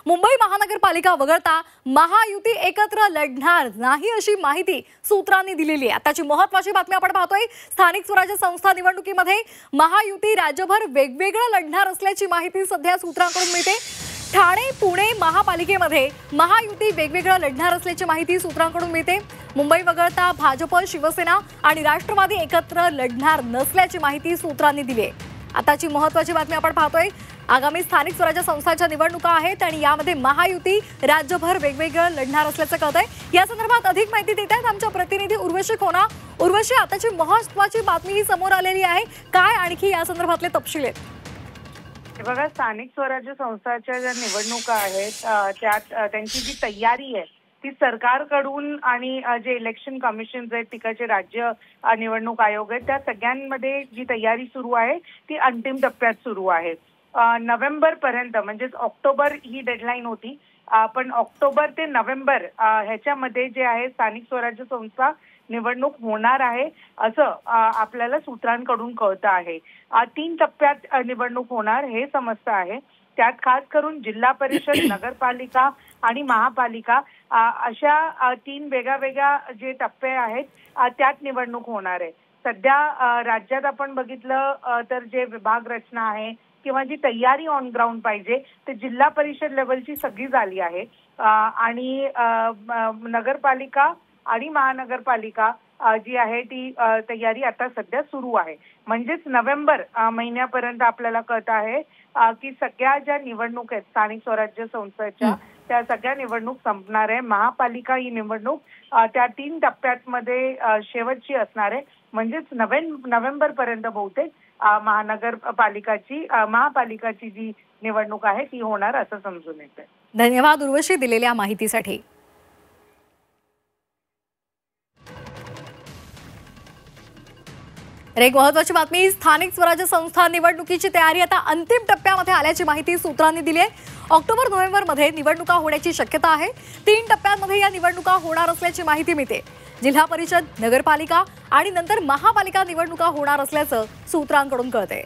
मुंबई महानगरपालिका वगळता महायुती एकत्र लढणार नाही अशी माहिती सूत्रांनी दिलेली आहे। आताची महत्त्वाची बातमी आपण पाहतोय। स्थानिक स्वराज्य संस्था निवडणुकीमध्ये महायुती राज्यभर वेगवेगळं लढणार असल्याची माहिती सध्या सूत्रांकडून मिळते। ठाणे पुणे महापालिकेमध्ये महायुती वेगवेगळं लढणार असल्याची माहिती सूत्रांकडून मिळते। मुंबई वगळता भाजप, शिवसेना आणि राष्ट्रवादी एकत्र लढणार नसल्याची माहिती सूत्रांनी दिली आहे। आताची महत्त्वाची बातमी आपण पाहतोय। आगामी स्थानिक स्वराज्य संस्थांच्या निवडणुका आहेत आणि यामध्ये महायुती राज्यभर वेगवेगळं लढणार असल्याचं कळतंय। या संदर्भात अधिक माहिती देत आहेत आमच्या प्रतिनिधी उर्वशी खोना। उर्वशी, आताची महत्त्वाची बातमी ही समोर आलेली आहे, काय आणखी या संदर्भातले तपशील आहेत? बघा, स्थानिक स्वराज्य संस्थांच्या ज्या निवडणुका आहेत त्यात त्यांची जी तयारी आहे ती सरकारकडून आणि जे इलेक्शन कमिशन आहेत, तिकडचे राज्य निवडणूक आयोग आहेत, त्या सगळ्यांमध्ये जी तयारी सुरू आहे ती अंतिम टप्प्यात सुरू आहे। नोव्हेंबर पर्यंत म्हणजेच ऑक्टोबर ही डेडलाईन होती, पण ऑक्टोबर ते नोव्हेंबर ह्याच्यामध्ये जे आहे स्थानिक स्वराज्य संस्था निवडणूक होणार आहे असं आपल्याला सूत्रांकडून कळतं आहे। 3 टप्प्यात निवडणूक होणार हे समजतं आहे। त्यात खास करून जिल्हा परिषद, नगरपालिका आणि महापालिका अशा 3 वेगळ्या जे टप्पे आहेत त्यात निवडणूक होणार आहे। सध्या राज्यात आपण बघितलं तर जे विभाग रचना आहे किंवा जी तयारी ऑन ग्राउंड पाहिजे ते जिल्हा परिषद लेवलची सगळी झाली आहे आणि नगरपालिका आणि महानगरपालिका जी आहे ती तयारी आता सध्या सुरू आहे। म्हणजेच नोव्हेंबर महिन्यापर्यंत आपल्याला कळत आहे की सगळ्या ज्या निवडणूक आहेत स्थानिक स्वराज्य संस्थांच्या त्या सगळ्या निवडणूक संपणार आहे। महापालिका ही निवडणूक त्या 3 टप्प्यामध्ये शेवटची असणार आहे। म्हणजेच नोव्हेंबर पर्यंत बहुतेक महापालिकाची जी निवडणूक आहे ती होणार असं समजून येते। धन्यवाद उर्वशी दिलेल्या माहितीसाठी। एक महत्त्वाची बातमी, स्थानिक स्वराज्य संस्था निवडणुकीची तयारी आता अंतिम टप्प्यामध्ये आल्याची माहिती सूत्रांनी दिली आहे। ऑक्टोबर-नोव्हेंबर मध्ये निवडणुका होण्याची शक्यता आहे। 3 टप्प्यांमध्ये या निवडणुका होणार असल्याची माहिती मिळते। जिल्हा परिषद, नगरपालिका आणि नंतर महापालिका निवडणुका होणार असल्याचं सूत्रांकडून कळतंय।